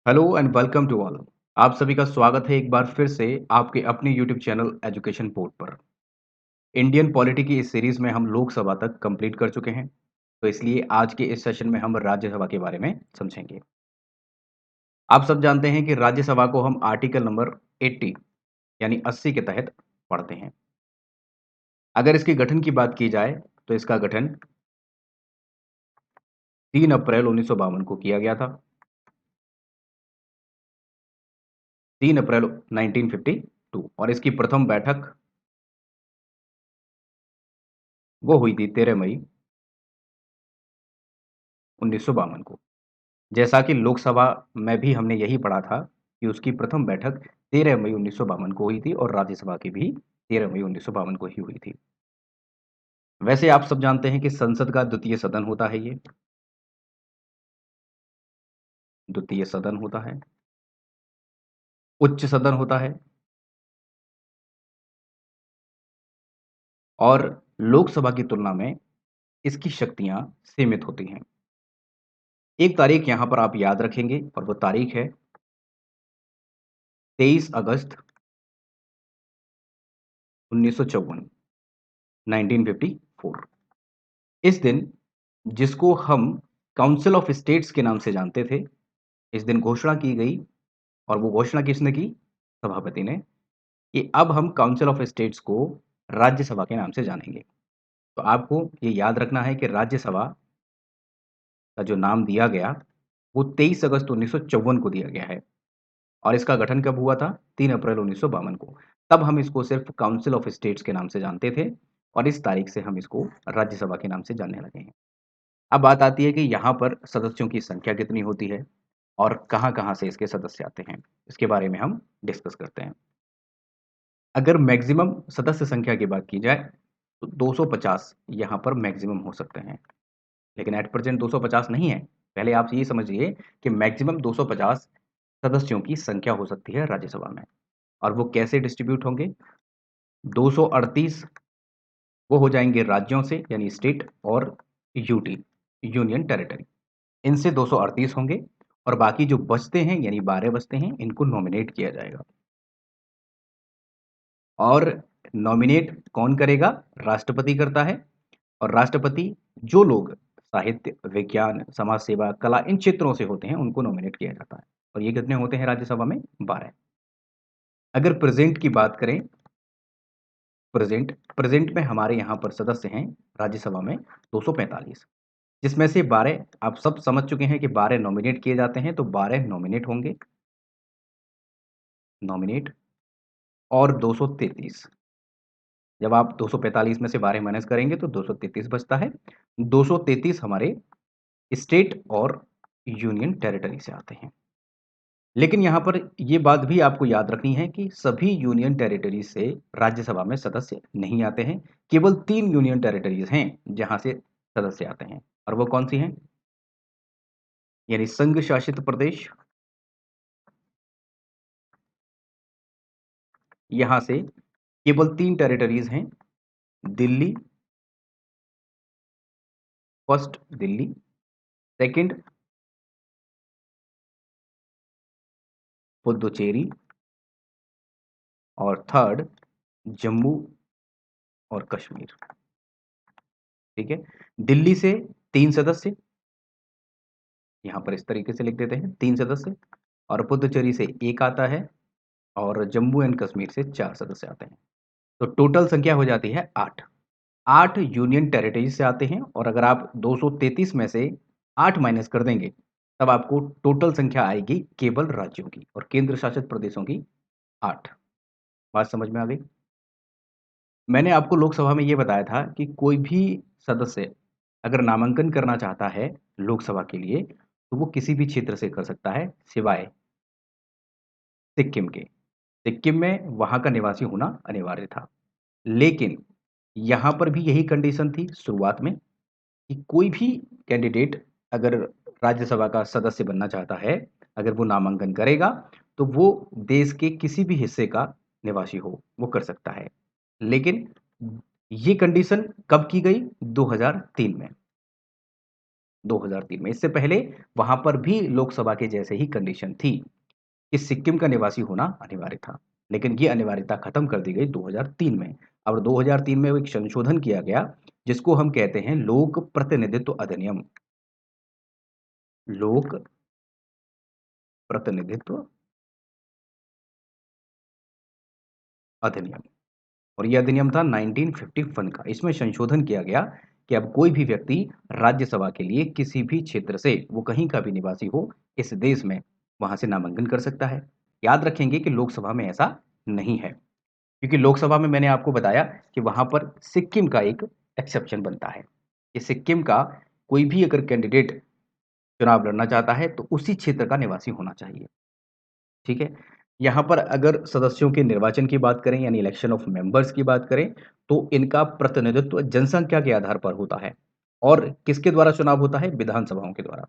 Hello and welcome to all. आप सभी का स्वागत है एक बार फिर से आपके अपने यूट्यूब चैनल एजुकेशन पोर्ट पर। इंडियन पॉलिटी की इस सीरीज में हम लोकसभा तक कंप्लीट कर चुके हैं, तो इसलिए आज के इस सेशन में हम राज्यसभा के बारे में समझेंगे। आप सब जानते हैं कि राज्यसभा को हम आर्टिकल नंबर 80 यानी 80 के तहत पढ़ते हैं। अगर इसके गठन की बात की जाए तो इसका गठन 3 अप्रैल 1952 को किया गया था। 3 अप्रैल 1952 और इसकी प्रथम बैठक वो हुई थी 13 मई 1952 को। जैसा कि लोकसभा में भी हमने यही पढ़ा था कि उसकी प्रथम बैठक 13 मई 1952 को हुई थी और राज्यसभा की भी 13 मई 1952 को ही हुई थी। वैसे आप सब जानते हैं कि संसद का द्वितीय सदन होता है ये, द्वितीय सदन होता है, उच्च सदन होता है और लोकसभा की तुलना में इसकी शक्तियां सीमित होती हैं। एक तारीख यहां पर आप याद रखेंगे और वो तारीख है 23 अगस्त 1954, 1954। इस दिन जिसको हम काउंसिल ऑफ स्टेट्स के नाम से जानते थे, इस दिन घोषणा की गई और वो घोषणा किसने की? सभापति ने, कि अब हम काउंसिल ऑफ स्टेट्स को राज्यसभा के नाम से जानेंगे। तो आपको ये याद रखना है कि राज्यसभा का जो नाम दिया गया, वो 23 अगस्त 1954 को दिया गया है और इसका गठन कब हुआ था? 3 अप्रैल 1952 को। तब हम इसको सिर्फ काउंसिल ऑफ स्टेट्स के नाम से जानते थे और इस तारीख से हम इसको राज्यसभा के नाम से जानने लगे हैं। अब बात आती है कि यहाँ पर सदस्यों की संख्या कितनी होती है और कहाँ-कहाँ से इसके सदस्य आते हैं। इसके बारे में हम डिस्कस करते हैं। अगर मैक्सिमम सदस्य संख्या की बात की जाए तो 250 यहाँ पर मैक्सिमम हो सकते हैं, लेकिन एट प्रेजेंट 250 नहीं है। पहले आप ये समझिए कि मैक्सिमम 250 सदस्यों की संख्या हो सकती है राज्यसभा में और वो कैसे डिस्ट्रीब्यूट होंगे? 238 वो हो जाएंगे राज्यों से यानी स्टेट और यूटी यूनियन टेरिटरी, इनसे 238 होंगे और बाकी जो बचते हैं यानी 12 बचते हैं, इनको नॉमिनेट किया जाएगा। और नॉमिनेट कौन करेगा? राष्ट्रपति करता है और राष्ट्रपति जो लोग साहित्य, विज्ञान, समाज सेवा, कला इन क्षेत्रों से होते हैं उनको नॉमिनेट किया जाता है और ये कितने होते हैं राज्यसभा में? 12। अगर प्रेजेंट की बात करें, प्रेजेंट प्रेजेंट में हमारे यहाँ पर सदस्य हैं राज्यसभा में 245, जिसमें से 12 आप सब समझ चुके हैं कि 12 नॉमिनेट किए जाते हैं, तो 12 नॉमिनेट होंगे, नॉमिनेट और 233 जब आप 245 में से 12 माइनस करेंगे तो 233 बचता है। 233 हमारे स्टेट और यूनियन टेरिटरी से आते हैं। लेकिन यहाँ पर ये बात भी आपको याद रखनी है कि सभी यूनियन टेरिटरी से राज्यसभा में सदस्य नहीं आते हैं। केवल 3 यूनियन टेरिटरीज हैं जहाँ से सदस्य आते हैं और वो कौन सी हैं? यानी संघ शासित प्रदेश, यहाँ से केवल 3 टेरिटरीज हैं। दिल्ली, फर्स्ट दिल्ली, सेकंड पुदुचेरी और थर्ड जम्मू और कश्मीर। ठीक है, दिल्ली से 3 सदस्य, यहाँ पर इस तरीके से लिख देते हैं 3 सदस्य, और पुदुचेरी से 1 आता है और जम्मू एंड कश्मीर से 4 सदस्य आते हैं। तो टोटल संख्या हो जाती है 8। 8 यूनियन टेरिटरीज से आते हैं और अगर आप 233 में से 8 माइनस कर देंगे, तब आपको टोटल संख्या आएगी केवल राज्यों की और केंद्र शासित प्रदेशों की 8। बात समझ में आ गई? मैंने आपको लोकसभा में ये बताया था कि कोई भी सदस्य अगर नामांकन करना चाहता है लोकसभा के लिए, तो वो किसी भी क्षेत्र से कर सकता है सिवाय सिक्किम के। सिक्किम में वहाँ का निवासी होना अनिवार्य था। लेकिन यहाँ पर भी यही कंडीशन थी शुरुआत में कि कोई भी कैंडिडेट अगर राज्यसभा का सदस्य बनना चाहता है, अगर वो नामांकन करेगा, तो वो देश के किसी भी हिस्से का निवासी हो, वो कर सकता है। लेकिन ये कंडीशन कब की गई? 2003 में। 2003 में। इससे पहले वहाँ पर भी लोकसभा के जैसे ही कंडीशन थी कि सिक्किम का निवासी होना अनिवार्य था। लेकिन ये अनिवार्यता खत्म कर दी गई 2003 में। और 2003 में एक संशोधन किया गया जिसको हम कहते हैं लोक प्रतिनिधित्व अधिनियम। लोक प्रतिनिधित्व अधिनियम। और ये अधिनियम था 1951 का। इसमें संशोधन किया गया कि अब कोई भी व्यक्ति राज्यसभा के लिए किसी भी क्षेत्र से, वो कहीं का भी निवासी हो इस देश में, वहां से नामांकन कर सकता है। याद रखेंगे कि लोकसभा में ऐसा नहीं है, क्योंकि लोकसभा में मैंने आपको बताया कि वहां पर सिक्किम का एक एक्सेप्शन बनता है कि सिक्किम का कोई भी अगर कैंडिडेट चुनाव लड़ना चाहता है तो उसी क्षेत्र का निवासी होना चाहिए। ठीक है। यहाँ पर अगर सदस्यों के निर्वाचन की बात करें यानी इलेक्शन ऑफ मेंबर्स की बात करें तो इनका प्रतिनिधित्व जनसंख्या के आधार पर होता है। और किसके द्वारा चुनाव होता है? विधानसभाओं के द्वारा।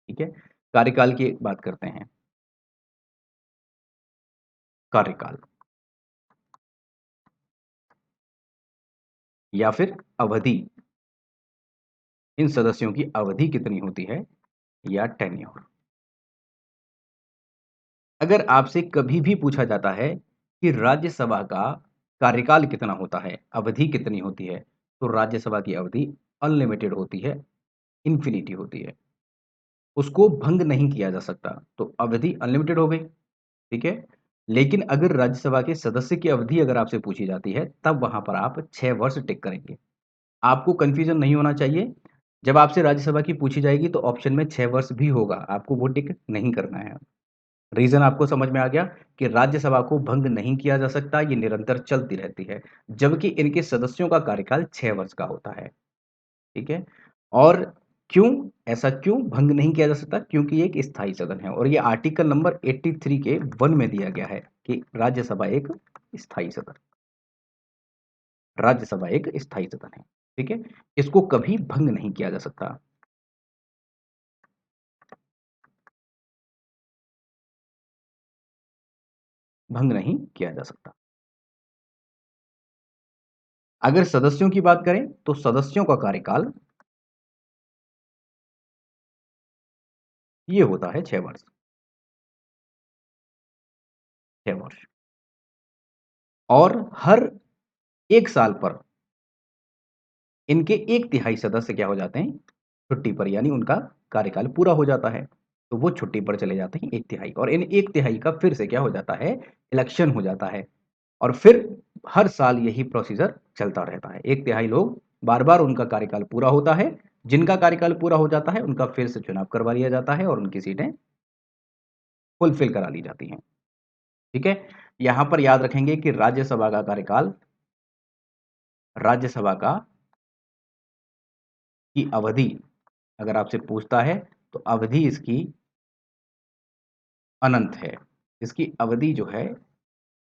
ठीक है। कार्यकाल की बात करते हैं। कार्यकाल या फिर अवधि, इन सदस्यों की अवधि कितनी होती है या टेन्योर। अगर आपसे कभी भी पूछा जाता है कि राज्यसभा का कार्यकाल कितना होता है, अवधि कितनी होती है, तो राज्यसभा की अवधि अनलिमिटेड होती है, इन्फिनिटी होती है। उसको भंग नहीं किया जा सकता, तो अवधि अनलिमिटेड हो गई। ठीक है। लेकिन अगर राज्यसभा के सदस्य की अवधि अगर आपसे पूछी जाती है तब वहां पर आप 6 वर्ष टिक करेंगे। आपको कंफ्यूजन नहीं होना चाहिए। जब आपसे राज्यसभा की पूछी जाएगी तो ऑप्शन में 6 वर्ष भी होगा, आपको वो टिक नहीं करना है। रीजन आपको समझ में आ गया कि राज्यसभा को भंग नहीं किया जा सकता, ये निरंतर चलती रहती है, जबकि इनके सदस्यों का कार्यकाल 6 वर्ष का होता है। ठीक है। और क्यों, ऐसा क्यों भंग नहीं किया जा सकता? क्योंकि ये एक स्थायी सदन है और ये आर्टिकल नंबर 83 के 1 में दिया गया है कि राज्यसभा एक स्थायी सदन, राज्यसभा एक स्थायी सदन है। ठीक है। इसको कभी भंग नहीं किया जा सकता। भंग नहीं किया जा सकता। अगर सदस्यों की बात करें तो सदस्यों का कार्यकाल ये होता है 6 वर्ष। 6 वर्ष। और हर 1 साल पर इनके 1/3 सदस्य क्या हो जाते हैं? छुट्टी पर, यानी उनका कार्यकाल पूरा हो जाता है। तो वो छुट्टी पर चले जाते हैं 1/3, और इन 1/3 का फिर से क्या हो जाता है? इलेक्शन हो जाता है। और फिर हर साल यही प्रोसीजर चलता रहता है। 1/3 लोग बार-बार उनका कार्यकाल पूरा होता है। जिनका कार्यकाल पूरा हो जाता है उनका फिर से चुनाव करवा लिया जाता है और उनकी सीटें फुलफिल करा ली जाती हैं। ठीक है। यहां पर याद रखेंगे कि राज्यसभा का कार्यकाल, राज्यसभा का की अवधि अगर आपसे पूछता है तो अवधि इसकी अनंत है। इसकी अवधि जो है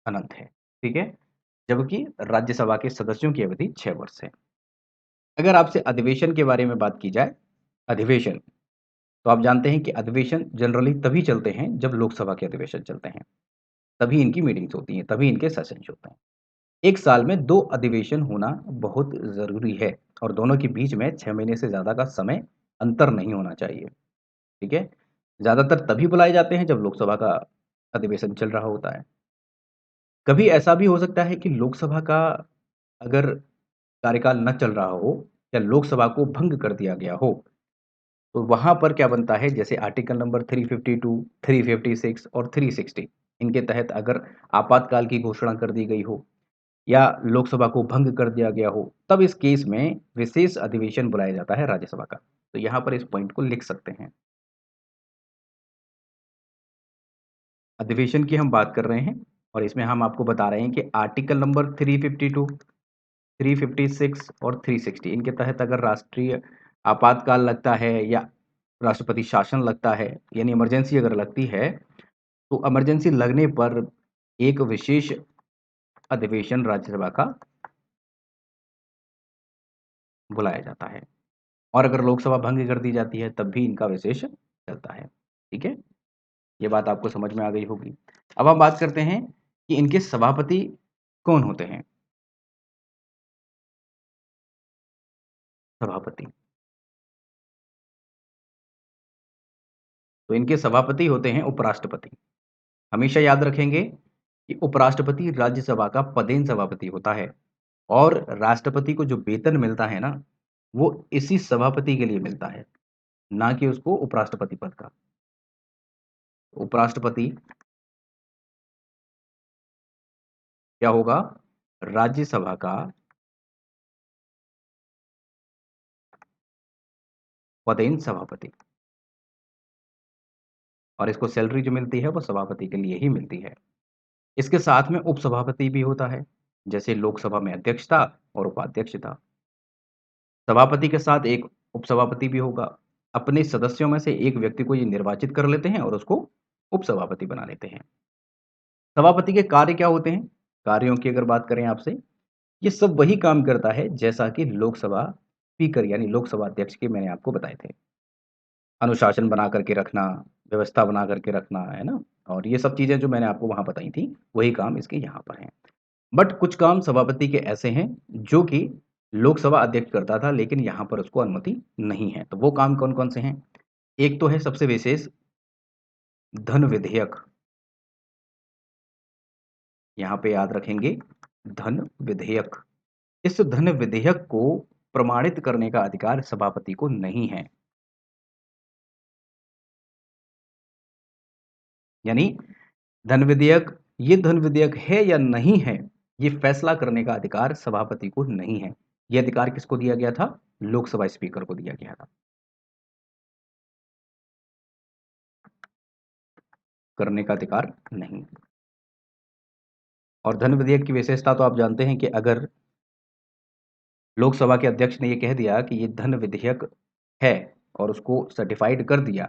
अनंत है। ठीक है। जबकि राज्यसभा के सदस्यों की अवधि 6 वर्ष है। अगर आपसे अधिवेशन के बारे में बात की जाए, अधिवेशन, तो आप जानते हैं कि अधिवेशन जनरली तभी चलते हैं जब लोकसभा के अधिवेशन चलते हैं। तभी इनकी मीटिंग्स होती हैं, तभी इनके सेशंस होते हैं। एक साल में 2 अधिवेशन होना बहुत ज़रूरी है और दोनों के बीच में 6 महीने से ज़्यादा का समय अंतर नहीं होना चाहिए। ठीक है। ज़्यादातर तभी बुलाए जाते हैं जब लोकसभा का अधिवेशन चल रहा होता है। कभी ऐसा भी हो सकता है कि लोकसभा का अगर कार्यकाल न चल रहा हो या लोकसभा को भंग कर दिया गया हो, तो वहाँ पर क्या बनता है, जैसे आर्टिकल नंबर 352, 356 और 360, इनके तहत अगर आपातकाल की घोषणा कर दी गई हो या लोकसभा को भंग कर दिया गया हो, तब इस केस में विशेष अधिवेशन बुलाया जाता है राज्यसभा का। तो यहाँ पर इस पॉइंट को लिख सकते हैं। अधिवेशन की हम बात कर रहे हैं और इसमें हम आपको बता रहे हैं कि आर्टिकल नंबर 352, 356 और 360, इनके तहत अगर राष्ट्रीय आपातकाल लगता है या राष्ट्रपति शासन लगता है, यानी इमरजेंसी अगर लगती है, तो इमरजेंसी लगने पर एक विशेष अधिवेशन राज्यसभा का बुलाया जाता है। और अगर लोकसभा भंग कर दी जाती है तब भी इनका विशेष चलता है। ठीक है। ये बात आपको समझ में आ गई होगी। अब हम बात करते हैं कि इनके सभापति कौन होते हैं? सभापति। तो इनके सभापति होते हैं उपराष्ट्रपति। हमेशा याद रखेंगे कि उपराष्ट्रपति राज्यसभा का पदेन सभापति होता है और राष्ट्रपति को जो वेतन मिलता है ना, वो इसी सभापति के लिए मिलता है, ना कि उसको उपराष्ट्रपति पद का। उपराष्ट्रपति क्या होगा? राज्यसभा का पदेन सभापति। और इसको सैलरी जो मिलती है वो सभापति के लिए ही मिलती है। इसके साथ में उपसभापति भी होता है, जैसे लोकसभा में अध्यक्ष था और उपाध्यक्ष था। सभापति के साथ एक उपसभापति भी होगा। अपने सदस्यों में से एक व्यक्ति को ये निर्वाचित कर लेते हैं और उसको उपसभापति बना लेते हैं। सभापति के कार्य क्या होते हैं? कार्यों की अगर बात करें आपसे, ये सब वही काम करता है जैसा कि लोकसभा स्पीकर यानी लोकसभा अध्यक्ष के मैंने आपको बताए थे। अनुशासन बना करके रखना, व्यवस्था बना करके रखना, है ना? और ये सब चीज़ें जो मैंने आपको वहाँ बताई थी, वही काम इसके यहाँ पर हैं। बट कुछ काम सभापति के ऐसे हैं, जो कि लोकसभा अध्यक्ष करता था, लेकिन यहाँ पर उसको अनुमति नहीं है। तो वो काम कौन-कौन से हैं? एक तो है सबसे विशेष धन विधेयक। यहाँ पे याद रखेंगे धन विधेयक। इस धन विधेयक को प्रमाणित करने का अधिकार सभापति को नहीं है। यानी धन विधेयक है या नहीं है, ये फैसला करने का अधिकार सभापति को नहीं है। ये अधिकार किसको दिया गया था? लोकसभा स्पीकर को दिया गया था। करने का अधिकार नहीं। और धन विधेयक की विशेषता तो आप जानते हैं कि अगर लोकसभा के अध्यक्ष ने ये कह दिया कि ये धन विधेयक है और उसको सर्टिफाइड कर दिया,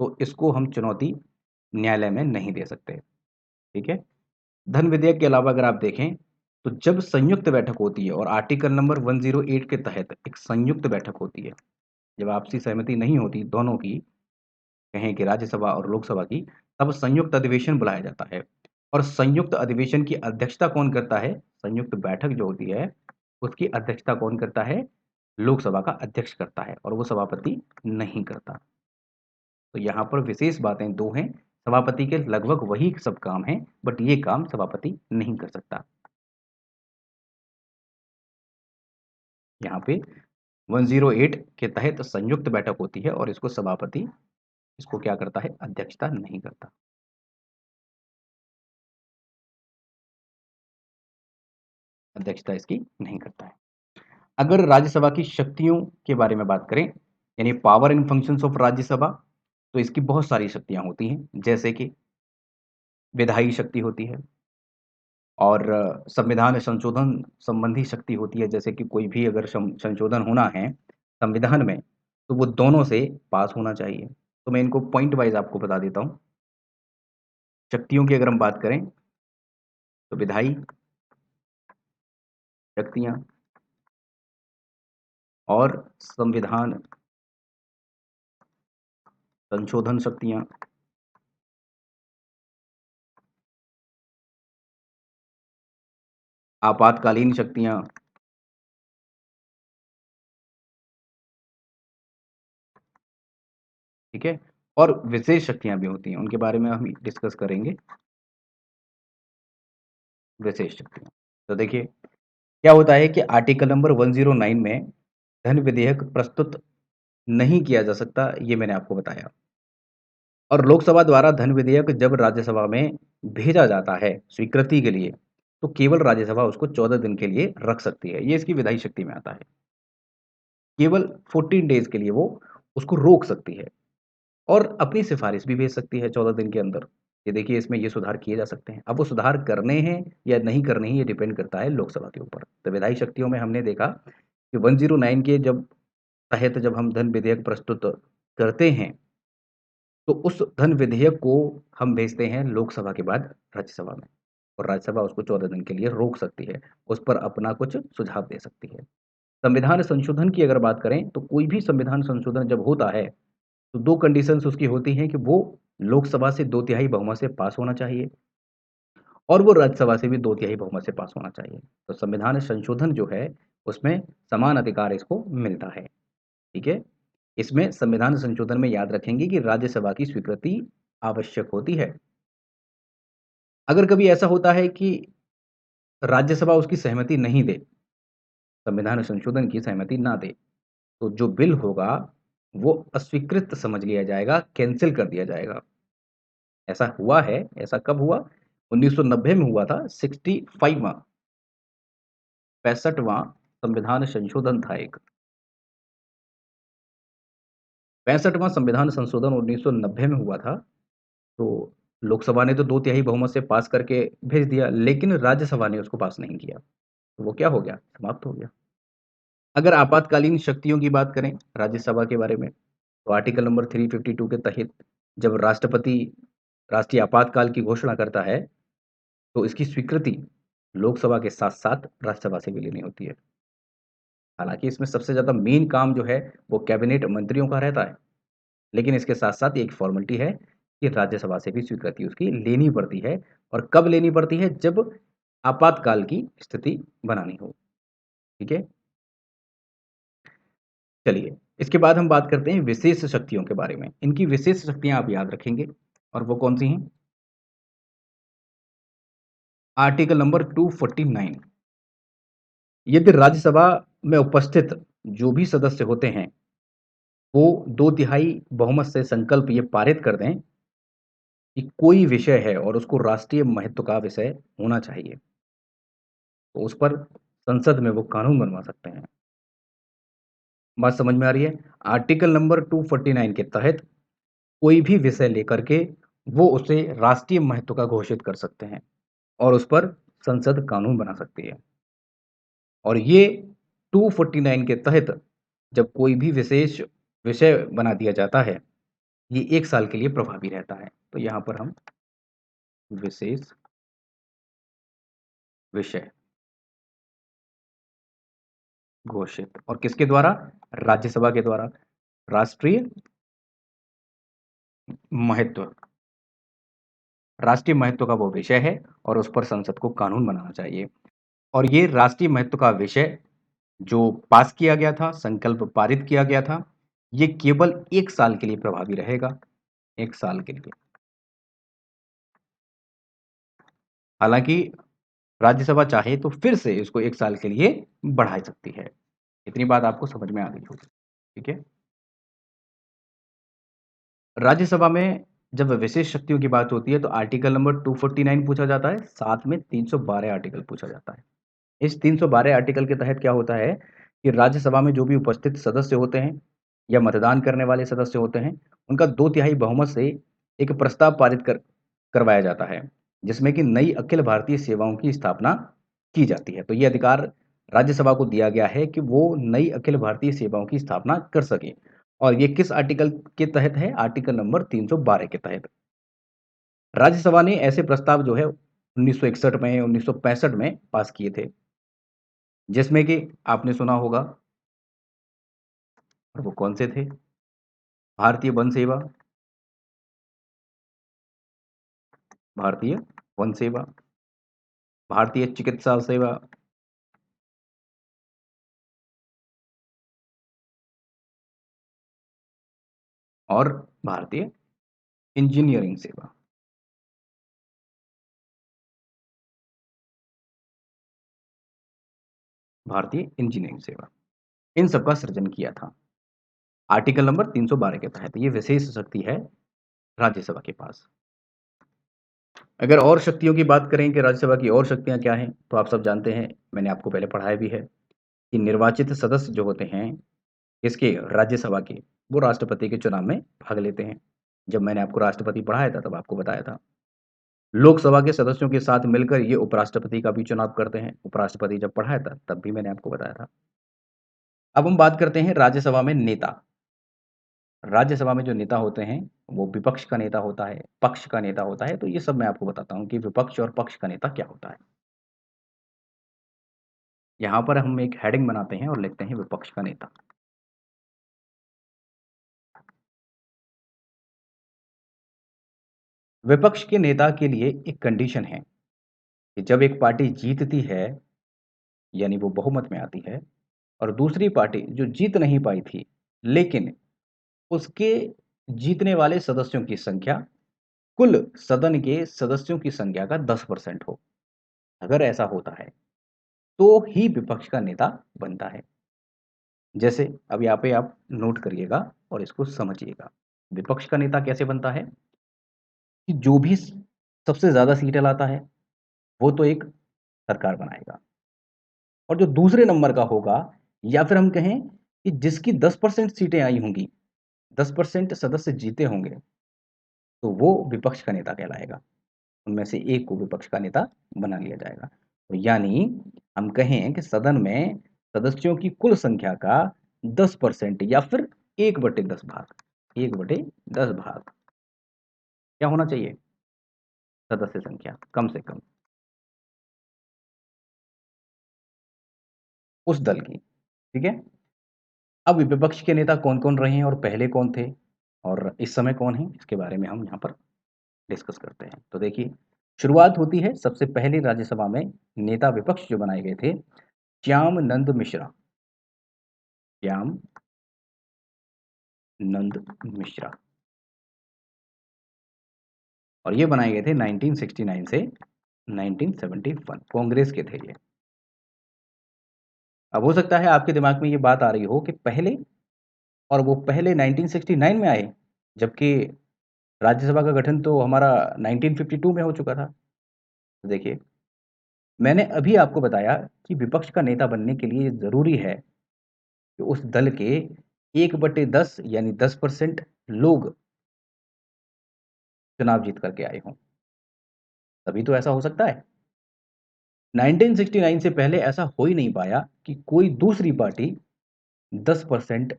तो इसको हम चुनौती न्यायालय में नहीं दे सकते। ठीक है? धन विधेयक के अलावा अगर आप देखें, तो जब संयुक्त बैठक होती है और आर्टिकल नंबर 108 के तहत एक संयुक्त बैठक होती है, जब आपसी सहमति नहीं होती दोनों की, कहें कि राज्यसभा और लोकसभा की, तब संयुक्त अधिवेशन बुलाया जाता है। और संयुक्त अधिवेशन की अध्यक्षता कौन करता है? संयुक्त बैठक जो होती है, उसकी अध्यक्षता कौन करता है? लोकसभा का अध्यक्ष करता है और वो सभापति नहीं करता। तो यहाँ पर विशेष बातें 2 हैं, सभापति के लगभग वही सब काम हैं, बट ये काम सभापति नहीं कर सकता। यहाँ पे 108 के तहत संयुक्त बैठक होती है और इसको सभापति इसको क्या करता है? अध्यक्षता नहीं करता। अध्यक्षता इसकी नहीं करता है। अगर राज्यसभा की शक्तियों के बारे में बात करें, यानी power and functions of Rajya Sabha, तो इसकी बहुत सारी शक्तियाँ होती हैं, जैसे कि विधायी शक्ति होती है और संविधान संशोधन संबंधी शक्ति होती है, जैसे कि कोई भी अगर संशोधन होना है संविधान में, तो वो दोनों से पास होना चाहिए। तो मैं इनको पॉइंट वाइज़ आपको बता देता हूँ। शक्तियों की अगर हम बात करें, तो विधायी शक्तियाँ और संविधान संशोधन शक्तियाँ, आपातकालीन शक्तियाँ, ठीक है? और विशेष शक्तियाँ भी होती हैं, उनके बारे में हम डिस्कस करेंगे, विशेष शक्तियाँ। तो देखिए, क्या होता है कि आर्टिकल नंबर 109 में धन विधेयक प्रस्तुत नहीं किया जा सकता, ये मैंने आपको बताया। और लोकसभा द्वारा धन विधेयक जब राज्यसभा में भेजा जाता है स्वीकृति के लिए, तो केवल राज्यसभा उसको 14 दिन के लिए रख सकती है। ये इसकी विधायी शक्ति में आता है। केवल 14 डेज़ के लिए वो उसको रोक सकती है और अपनी सिफ़ारिश भी भेज सकती है 14 दिन के अंदर, कि देखिए इसमें ये सुधार किए जा सकते हैं। अब वो सुधार करने हैं या नहीं करने हैं, ये डिपेंड करता है लोकसभा के ऊपर। तो विधायी शक्तियों में हमने देखा कि 109 के जब तहत जब हम धन विधेयक प्रस्तुत करते हैं, तो उस धन विधेयक को हम भेजते हैं लोकसभा के बाद राज्यसभा में और राज्यसभा उसको 14 दिन के लिए रोक सकती है, उस पर अपना कुछ सुझाव दे सकती है। संविधान संशोधन की अगर बात करें, तो कोई भी संविधान संशोधन जब होता है, तो 2 कंडीशंस उसकी होती हैं कि वो लोकसभा से 2 तिहाई बहुमत से पास होना चाहिए और वो राज्यसभा से भी 2 तिहाई बहुमत से पास होना चाहिए। तो संविधान संशोधन जो है, उसमें समान अधिकार इसको मिलता है, ठीक है? इसमें संविधान संशोधन में याद रखेंगे कि राज्यसभा की स्वीकृति आवश्यक होती है। अगर कभी ऐसा होता है कि राज्यसभा उसकी सहमति नहीं दे, संविधान संशोधन की सहमति ना दे, तो जो बिल होगा वो अस्वीकृत समझ लिया जाएगा, कैंसल कर दिया जाएगा। ऐसा हुआ है, ऐसा कब हुआ? 1990 में हुआ था, 65वां 65वां संविधान संशोधन था एक। 65वां संविधान संशोधन 1990 में हुआ था, तो लोकसभा ने तो 2 तिहाई बहुमत से पास करके भेज दिया, लेकिन राज्यसभा ने उसको पास नहीं किया। तो वो क्या हो गया? समाप्त हो गया। अगर आपातकालीन शक्तियों की बात करें राज्यसभा के बारे में, तो आर्टिकल नंबर 352 के तहत जब राष्ट्रपति राष्ट्रीय आपातकाल की घोषणा करता है, तो इसकी स्वीकृति लोकसभा के साथ-साथ राज्यसभा से भी लेनी होती है। हालाँकि इसमें सबसे ज़्यादा मेन काम जो है, वो कैबिनेट मंत्रियों का रहता है, लेकिन इसके साथ-साथ ये एक फ़ॉर्मेलिटी है कि राज्यसभा से भी स्वीकृति उसकी लेनी पड़ती है और कब लेनी पड़ती है? जब आपातकाल की स्थिति बनानी हो। ठीक है? चलिए, इसके बाद हम बात करते हैं विशेष शक्तियों के बारे में। इनकी विशेष शक्तियाँ आप याद रखेंगे और वो कौन-सी हैं? Article number 249। यदि राज्यसभा में उपस्थित जो भी सदस्य होते हैं, वो 2 तिहाई बहुमत से संकल्प ये पारित कर दें कि कोई विषय है और उसको राष्ट्रीय महत्व का विषय होना चाहिए, तो उस पर संसद में वो कानून बनवा सकते हैं। बात समझ में आ रही है? आर्टिकल नंबर 249 के तहत कोई भी विषय लेकर के वो उसे राष्ट्रीय महत्व का घोषित कर सकते हैं और उस पर संसद कानून बना सकती है। और ये 249 के तहत जब कोई भी विशेष विषय बना दिया जाता है, ये 1 साल के लिए प्रभावी रहता है। तो यहाँ पर हम विशेष विषय घोषित और किसके द्वारा? राज्यसभा के द्वारा। राष्ट्रीय महत्व, राष्ट्रीय महत्व का वो विषय है और उस पर संसद को कानून बनाना चाहिए। और ये राष्ट्रीय महत्व का विषय जो पास किया गया था, संकल्प पारित किया गया था, ये केवल 1 साल के लिए प्रभावी रहेगा, 1 साल के लिए। हालाँकि राज्यसभा चाहे तो फिर से इसको 1 साल के लिए बढ़ा सकती है। इतनी बात आपको समझ में आ गई होगी, ठीक है? राज्यसभा में जब विशेष शक्तियों की बात होती है तो आर्टिकल नंबर 249 पूछा जाता है, साथ में 312 आर्टिकल पूछा जाता है। इस 312 आर्टिकल के तहत क्या होता है कि राज्यसभा में जो भी उपस्थित सदस्य होते हैं या मतदान करने वाले सदस्य होते हैं, उनका 2 तिहाई बहुमत से एक प्रस्ताव पारित करवाया जाता है, जिसमें कि नई अखिल भारतीय सेवाओं की स्थापना की जाती है। तो ये अधिकार राज्यसभा को दिया गया है कि वो नई अखिल भारतीय सेवाओं की स्थापना कर सके और ये किस आर्टिकल के तहत है? आर्टिकल नंबर 312 के तहत। राज्यसभा ने ऐसे प्रस्ताव जो है 1961 में, 1965 में पास किए थे। जिसमें कि आपने सुना होगा और वो कौन से थे? भारतीय वन सेवा, भारतीय वन सेवा, भारतीय चिकित्सा सेवा और भारतीय इंजीनियरिंग सेवा, भारतीय इंजीनियरिंग सेवा। इन सब का सृजन किया था। आर्टिकल नंबर 312 के तहत ये विशेष शक्ति है राज्यसभा के पास। अगर और शक्तियों की बात करें कि राज्यसभा की और शक्तियाँ क्या हैं, तो आप सब जानते हैं, मैंने आपको पहले पढ़ाया भी है कि निर्वाचित सदस्य जो होते हैं, इसके राज्यसभा के, वो राष्ट्रपति के चुनाव में भाग लेते हैं। जब मैंने आपको राष्ट्रपति पढ़ाया था, तब आपको बताया था। लोकसभा के सदस्यों के साथ मिलकर ये उपराष्ट्रपति का भी चुनाव करते हैं। उपराष्ट्रपति जब पढ़ाया था, तब भी मैंने आपको बताया था। अब हम बात करते हैं राज्यसभा में नेता। राज्यसभा में जो नेता होते हैं, वो विपक्ष का नेता होता है, पक्ष का नेता होता है, तो ये सब मैं आपको बताता हूँ कि विपक्ष और पक्ष का नेता क्या होता है। यहाँ पर हम एक हेडिंग बनाते हैं और लिखते हैं विपक्ष का नेता। विपक्ष के नेता के लिए एक कंडीशन है कि जब एक पार्टी जीतती है, यानी वो बहुमत में आती है और दूसरी पार्टी जो जीत नहीं पाई थी, लेकिन उसके जीतने वाले सदस्यों की संख्या कुल सदन के सदस्यों की संख्या का 10% हो। अगर ऐसा होता है, तो ही विपक्ष का नेता बनता है। जैसे अब यहाँ पे आप नोट करिएगा और इसको समझिएगा। विपक्ष का नेता कैसे बनता है कि जो भी सबसे ज़्यादा सीटें लाता है, वो तो एक सरकार बनाएगा और जो दूसरे नंबर का होगा या फिर हम कहें कि जिसकी 10% सीटें आई होंगी, 10% सदस्य जीते होंगे, तो वो विपक्ष का नेता कहलाएगा। उनमें से एक को विपक्ष का नेता बना लिया जाएगा। तो यानी हम कहें कि सदन में सदस्यों की कुल संख्या का 10% या फिर 1/10 भाग, 1/10 भाग क्या होना चाहिए? सदस्य संख्या कम से कम उस दल की, ठीक है? अब विपक्ष के नेता कौन-कौन रहे हैं और पहले कौन थे और इस समय कौन हैं, इसके बारे में हम यहाँ पर डिस्कस करते हैं। तो देखिए, शुरुआत होती है सबसे पहले राज्यसभा में नेता विपक्ष जो बनाए गए थे, श्याम नंद मिश्रा, श्याम नंद मिश्रा और ये बनाए गए थे 1969 से 1971 कांग्रेस के थे ये। अब हो सकता है आपके दिमाग में ये बात आ रही हो कि पहले और वो पहले 1969 में आए, जबकि राज्यसभा का गठन तो हमारा 1952 में हो चुका था। तो देखिए, मैंने अभी आपको बताया कि विपक्ष का नेता बनने के लिए ज़रूरी है कि उस दल के 1/10 यानी 10% लोग चुनाव जीत करके आए हों, तभी तो ऐसा हो सकता है। 1969 से पहले ऐसा हो ही नहीं पाया कि कोई दूसरी पार्टी 10%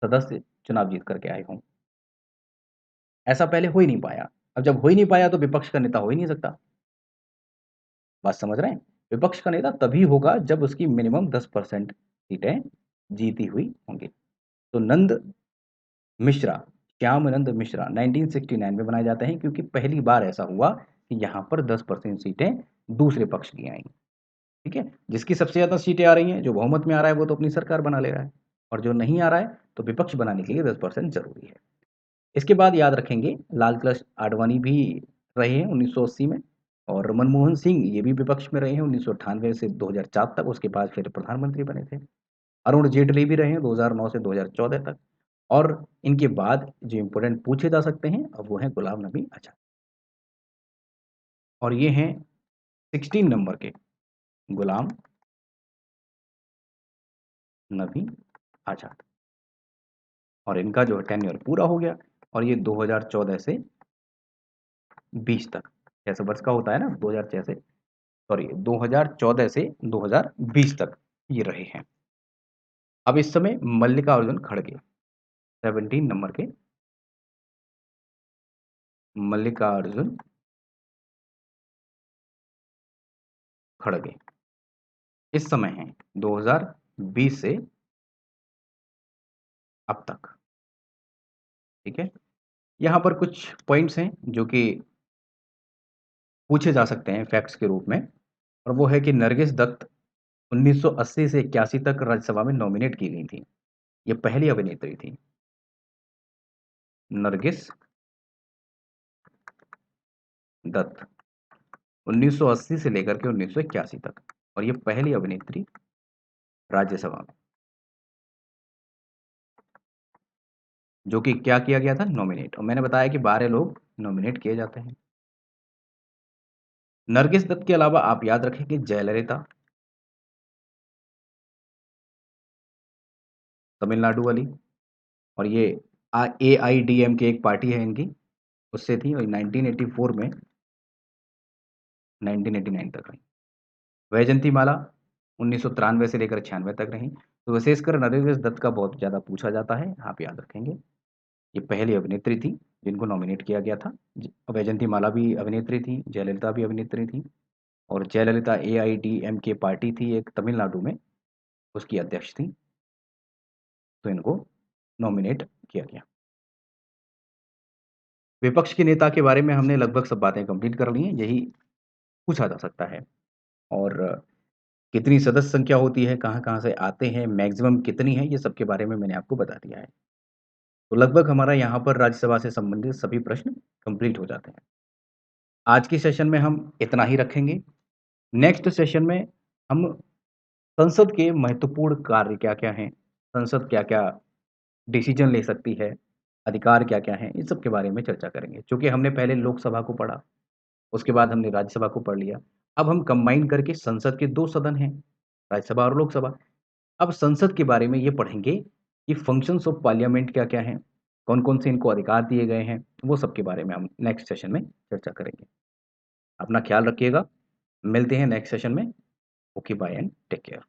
सदस्य चुनाव जीत करके आए हों। ऐसा पहले हो ही नहीं पाया। अब जब हो ही नहीं पाया तो विपक्ष का नेता हो ही नहीं सकता। बात समझ रहे हैं? विपक्ष का नेता तभी होगा जब उसकी मिनिमम 10% सीटें जीती हुई होंगी। तो नंद मिश्रा, श्यामानंद मिश्रा 1969 में बनाए जाते हैं क्योंकि पहली बार ऐसा हुआ कि यहाँ पर 10% सीटें दूसरे पक्ष की आईं। ठीक है? जिसकी सबसे ज़्यादा सीटें आ रही हैं, जो बहुमत में आ रहा है वो तो अपनी सरकार बना ले रहा है और जो नहीं आ रहा है तो विपक्ष बनाने के लिए 10% ज़रूरी है। इसके बाद याद रखेंगे लाल कृष्ण आडवाणी भी रहे हैं 1980 में और मनमोहन सिंह ये भी विपक्ष में रहे हैं 1998 से 2004 तक, उसके बाद फिर प्रधानमंत्री बने थे। अरुण जेटली भी रहे हैं 2009 से 2014 तक और इनके बाद जो इम्पोर्टेंट पूछे जा सकते हैं अब वो हैं गुलाम नबी आज़ाद और ये हैं 16 नंबर के गुलाम नबी आज़ाद और इनका जो है टेन्योर पूरा हो गया और ये 2014 से 20 तक 6 वर्ष का होता है ना 2006 से सॉरी 2014 से 2020 तक ये रहे हैं। अब इस समय मल्लिकार्जुन खड़गे 17 नंबर के मल्लिकार्जुन खड़गे इस समय हैं 2020 से अब तक, ठीक है? यहाँ पर कुछ पॉइंट्स हैं जो कि पूछे जा सकते हैं फैक्ट्स के रूप में और वो है कि नरगिस दत्त 1980 से 81 तक राज्यसभा में नॉमिनेट की गई थी। ये पहली अभिनेत्री थी। नरगिस दत्त 1980 से लेकर के 1981 तक और ये पहली अभिनेत्री राज्यसभा में जो कि क्या किया गया था नॉमिनेट और मैंने बताया कि 12 लोग नॉमिनेट किए जाते हैं। नरगिस दत्त के अलावा आप याद रखें कि जयललिता तमिलनाडु वाली और ये एआईडीएमके एक पार्टी है इनकी उससे थी और 1984 में 1989 तक रही। वैजयंती माला 1993 से लेकर 96 तक रही। तो विशेषकर नरगिस दत्त का बहुत ज़्यादा पूछा जाता है, आप याद रखेंगे। ये पहली अभिनेत्री थी जिनको नॉमिनेट किया गया था। वैजयंती माला भी अभिनेत्री थी, जयललिता भी अभिनेत्री थी और जयललिता एआईडीएमके पार्टी थी एक तमिलनाडु में, उसकी अध्यक्ष थी। तो इनको नॉमिनेट किया गया। विपक्ष के नेता के बारे में हमने लगभग सब बातें कंप्लीट कर ली हैं, यही पूछा जा सकता है और कितनी सदस्य संख्या होती है, कहाँ-कहाँ से आते हैं, मैक्सिमम कितनी है, ये सब के बारे में मैंने आपको बता दिया है। तो लगभग हमारा यहाँ पर राज्यसभा से संबंधित सभी प्रश्न कंप्लीट हो जाते हैं। आज के सेशन में हम इतना ही रखेंगे। नेक्स्ट सेशन में हम संसद के महत्वपूर्ण कार्य क्या-क्या हैं, संसद क्या-क्या डिसीजन ले सकती है, अधिकार क्या-क्या हैं, इन सब के बारे में चर्चा करेंगे। चूँकि हमने पहले लोकसभा को पढ़ा, उसके बाद हमने राज्यसभा को पढ़ लिया। अब हम कंबाइन करके संसद के 2 सदन हैं, राज्यसभा और लोकसभा। अब संसद के बारे में ये पढ़ेंगे कि फंक्शंस ऑफ पार्लियामेंट क्या-क्या हैं, कौन-कौन से इनको अधिकार दिए गए हैं, वो सब के बारे में हम नेक्स्ट सेशन में चर्चा करेंगे। अपना ख्याल रखिएगा, मिलते हैं नेक्स्ट सेशन में। Okay, bye and take care.